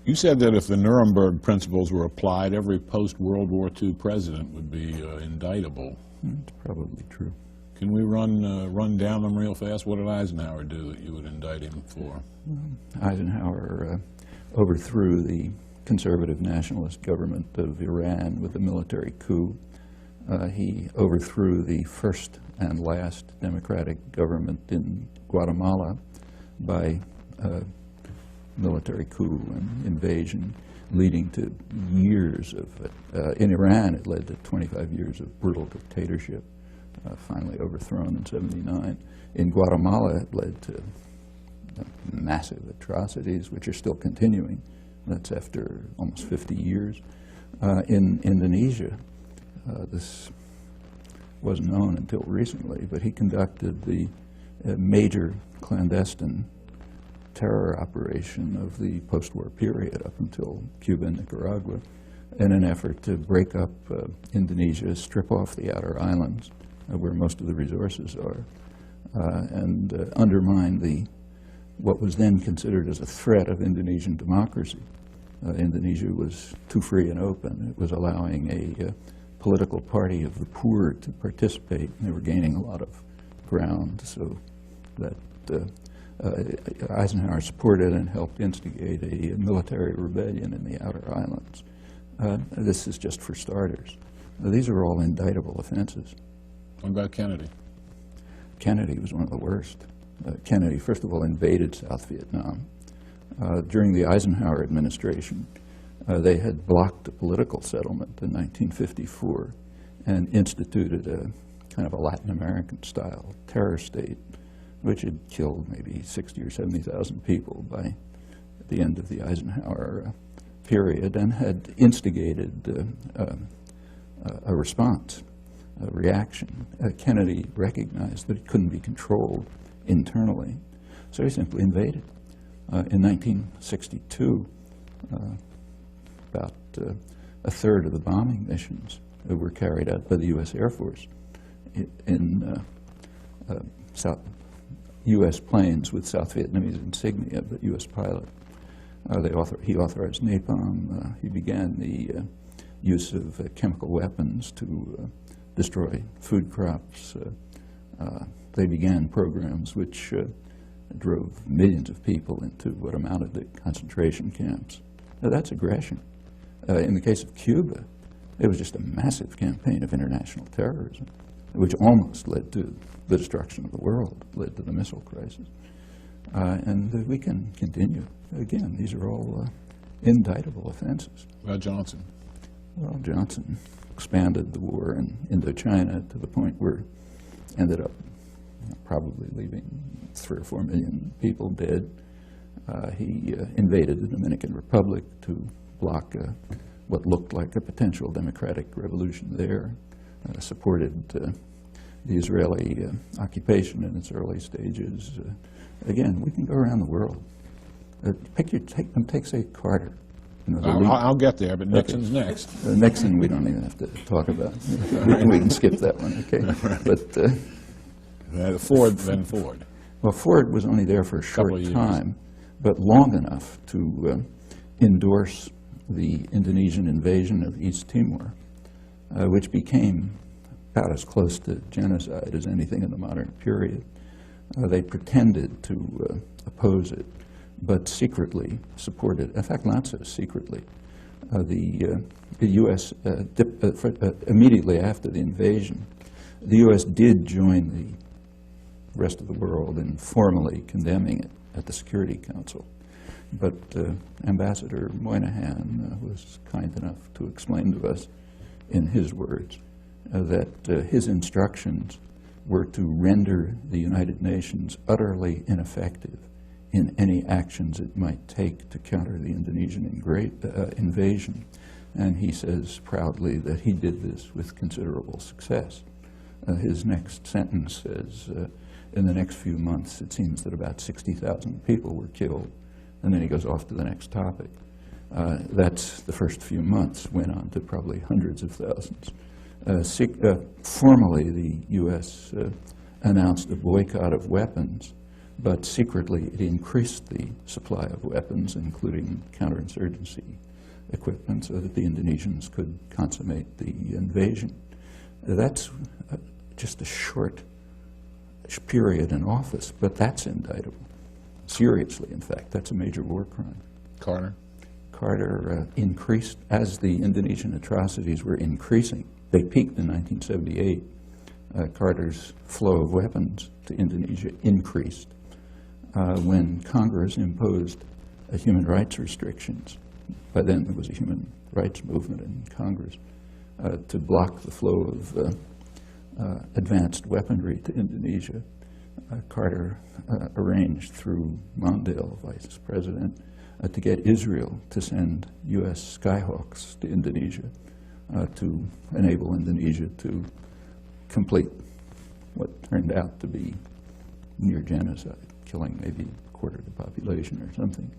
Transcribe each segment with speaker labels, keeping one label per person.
Speaker 1: You said that if the Nuremberg principles were applied, every post-World War II president would be indictable.
Speaker 2: It's probably true.
Speaker 1: Can we run down them real fast? What did Eisenhower do that you would indict him for?
Speaker 2: Eisenhower overthrew the conservative nationalist government of Iran with a military coup. He overthrew the first and last democratic government in Guatemala by military coup and invasion, leading to years of, in Iran it led to 25 years of brutal dictatorship, finally overthrown in '79. In Guatemala it led to massive atrocities, which are still continuing. That's after almost 50 years. In Indonesia, this wasn't known until recently, but he conducted the major clandestine terror operation of the post-war period up until Cuba and Nicaragua in an effort to break up Indonesia, strip off the outer islands where most of the resources are, and undermine what was then considered as a threat of Indonesian democracy. Indonesia was too free and open. It was allowing a political party of the poor to participate. They were gaining a lot of ground, so that Eisenhower supported and helped instigate a military rebellion in the outer islands. This is just for starters. These are all indictable offenses.
Speaker 1: What about Kennedy?
Speaker 2: Kennedy was one of the worst. Kennedy, first of all, invaded South Vietnam. During the Eisenhower administration, they had blocked a political settlement in 1954 and instituted a kind of a Latin American-style terror state, which had killed maybe 60 or 70,000 people by the end of the Eisenhower period, and had instigated a response, a reaction. Kennedy recognized that it couldn't be controlled internally, so he simply invaded. In 1962, about a third of the bombing missions were carried out by the U.S. Air Force in U.S. planes with South Vietnamese insignia, but U.S. pilot. He authorized napalm. He began the use of chemical weapons to destroy food crops. They began programs which drove millions of people into what amounted to concentration camps. Now, that's aggression. In the case of Cuba, it was just a massive campaign of international terrorism, which almost led to the destruction of the world, led to the missile crisis. And we can continue. Again, these are all indictable offenses.
Speaker 1: About Johnson?
Speaker 2: Well, Johnson expanded the war in Indochina to the point where ended up probably leaving 3 or 4 million people dead. He invaded the Dominican Republic to block what looked like a potential democratic revolution there, supported the Israeli occupation in its early stages. Again, we can go around the world. Take, say, Carter. You know,
Speaker 1: I'll get there, but Nixon's next.
Speaker 2: Nixon, we don't even have to talk about. We can skip that one, okay?
Speaker 1: But Ford, then Ford.
Speaker 2: Well, Ford was only there for a short time, but long enough to endorse the Indonesian invasion of East Timor, which became about as close to genocide as anything in the modern period. They pretended to oppose it, but secretly supported, in fact, not so secretly. The U.S., immediately after the invasion, the U.S. did join the rest of the world in formally condemning it at the Security Council. But Ambassador Moynihan was kind enough to explain to us, in his words, that his instructions were to render the United Nations utterly ineffective in any actions it might take to counter the Indonesian invasion. And he says proudly that he did this with considerable success. His next sentence says, in the next few months, it seems that about 60,000 people were killed. And then he goes off to the next topic. That's the first few months, went on to probably hundreds of thousands. Formally, the U.S. announced a boycott of weapons, but secretly it increased the supply of weapons, including counterinsurgency equipment, so that the Indonesians could consummate the invasion. That's just a short period in office, but that's indictable. Seriously, in fact, that's a major war crime.
Speaker 1: Carter?
Speaker 2: Carter increased, as the Indonesian atrocities were increasing. They peaked in 1978. Carter's flow of weapons to Indonesia increased when Congress imposed human rights restrictions. By then there was a human rights movement in Congress to block the flow of advanced weaponry to Indonesia. Carter arranged through Mondale, vice president, to get Israel to send U.S. Skyhawks to Indonesia to enable Indonesia to complete what turned out to be near genocide, killing maybe a quarter of the population or something.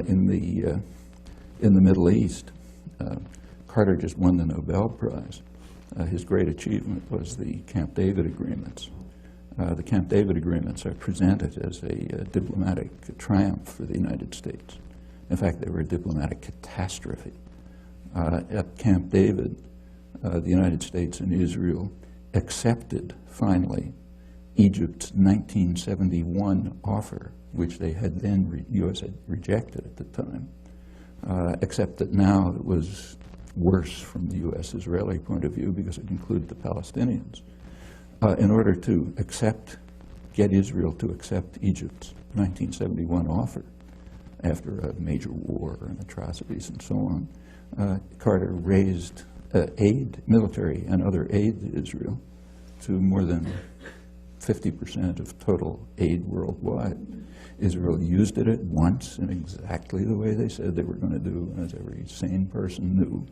Speaker 2: In the Middle East, Carter just won the Nobel Prize. His great achievement was the Camp David agreements. The Camp David agreements are presented as a diplomatic triumph for the United States. In fact, they were a diplomatic catastrophe. At Camp David, the United States and Israel accepted, finally, Egypt's 1971 offer, which they had then, U.S. had rejected at the time, except that now it was worse from the U.S.-Israeli point of view because it included the Palestinians. In order to get Israel to accept Egypt's 1971 offer, after a major war and atrocities and so on, Carter raised aid, military and other aid to Israel, to more than 50% of total aid worldwide. Israel used it at once in exactly the way they said they were going to do, as every sane person knew,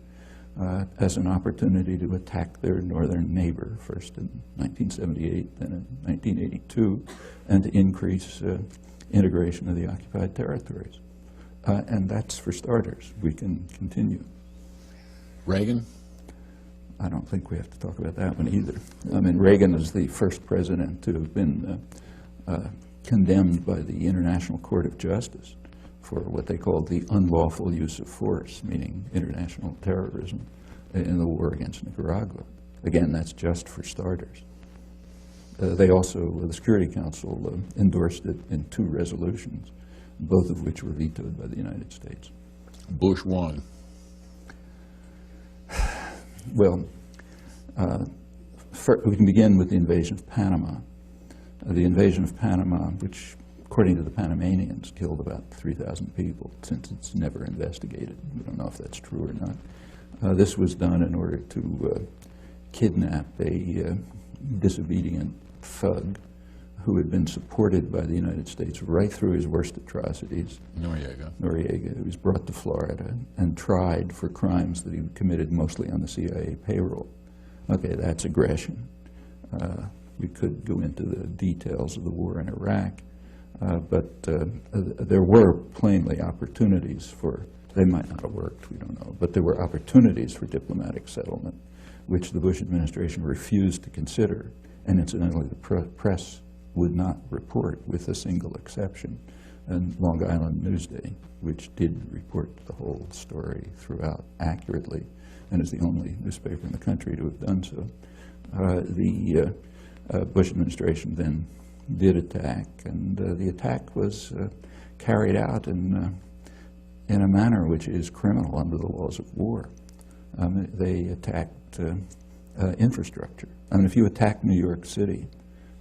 Speaker 2: as an opportunity to attack their northern neighbor, first in 1978, then in 1982, and to increase integration of the occupied territories. And that's for starters. We can continue.
Speaker 1: Reagan?
Speaker 2: I don't think we have to talk about that one either. I mean, Reagan is the first president to have been condemned by the International Court of Justice for what they called the unlawful use of force, meaning international terrorism in the war against Nicaragua. Again, that's just for starters. They also, the Security Council endorsed it in 2 resolutions, both of which were vetoed by the United States.
Speaker 1: Bush won.
Speaker 2: Well, we can begin with the invasion of Panama. The invasion of Panama, which, according to the Panamanians, killed about 3,000 people, since it's never investigated. We don't know if that's true or not. This was done in order to kidnap a disobedient thug who had been supported by the United States right through his worst atrocities. Noriega, who was brought to Florida and tried for crimes that he committed mostly on the CIA payroll. Okay, that's aggression. We could go into the details of the war in Iraq, but there were plainly opportunities for, they might not have worked, we don't know, but there were opportunities for diplomatic settlement, which the Bush administration refused to consider, and incidentally the press would not report, with a single exception, and Long Island Newsday, which did report the whole story throughout accurately, and is the only newspaper in the country to have done so. The Bush administration then did attack, and the attack was carried out in a manner which is criminal under the laws of war. They attacked infrastructure. I mean, if you attack New York City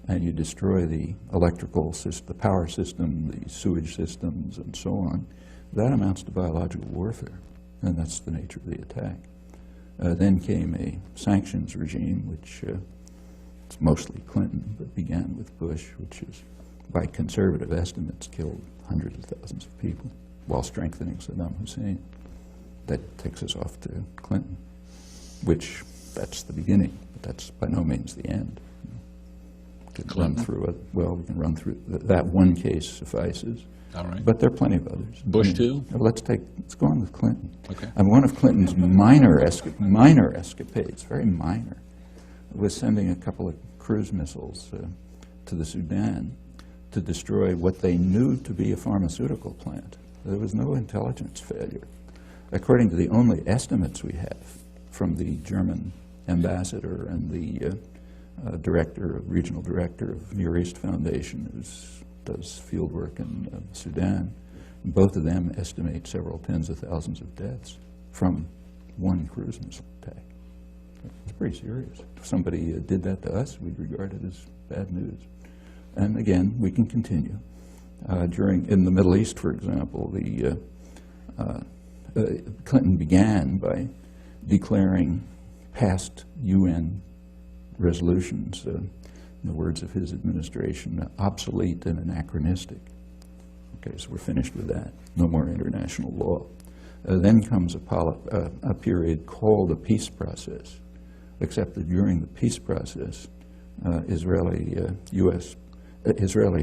Speaker 2: and you destroy the electrical system, the power system, the sewage systems, and so on, that amounts to biological warfare, and that's the nature of the attack. Then came a sanctions regime, which it's mostly Clinton, but began with Bush, which is, by conservative estimates, killed hundreds of thousands of people while strengthening Saddam Hussein. That takes us off to Clinton, which, that's the beginning, but that's by no means the end. We can run through it. Well, we can run through that one case suffices.
Speaker 1: All right.
Speaker 2: But there are plenty of others.
Speaker 1: Bush too?
Speaker 2: Let's go on with Clinton.
Speaker 1: Okay.
Speaker 2: And one of Clinton's minor escapades, very minor, was sending a couple of cruise missiles to the Sudan to destroy what they knew to be a pharmaceutical plant. There was no intelligence failure. According to the only estimates we have from the German ambassador and the regional director of Near East Foundation, who does field work in Sudan, both of them estimate several tens of thousands of deaths from one cruise missile attack. It's pretty serious. If somebody did that to us, we'd regard it as bad news. And again, we can continue. In the Middle East, for example, Clinton began by declaring past UN resolutions, in the words of his administration, obsolete and anachronistic. Okay, so we're finished with that. No more international law. Then comes a period called a peace process, except that during the peace process, Israeli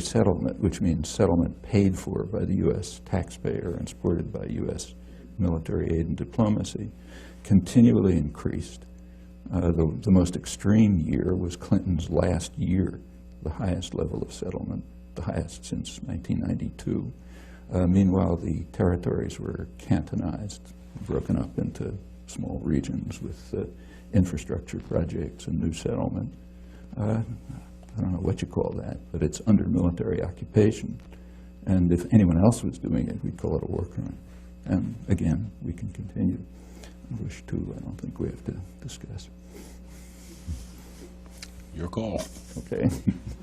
Speaker 2: settlement, which means settlement paid for by the U.S. taxpayer and supported by U.S. military aid and diplomacy, continually increased. The most extreme year was Clinton's last year, the highest level of settlement, the highest since 1992. Meanwhile, the territories were cantonized, broken up into small regions with infrastructure projects and new settlement. I don't know what you call that, but it's under military occupation. And if anyone else was doing it, we'd call it a war crime. And again, we can continue. Wish to, I don't think we have to discuss.
Speaker 1: Your call.
Speaker 2: Okay.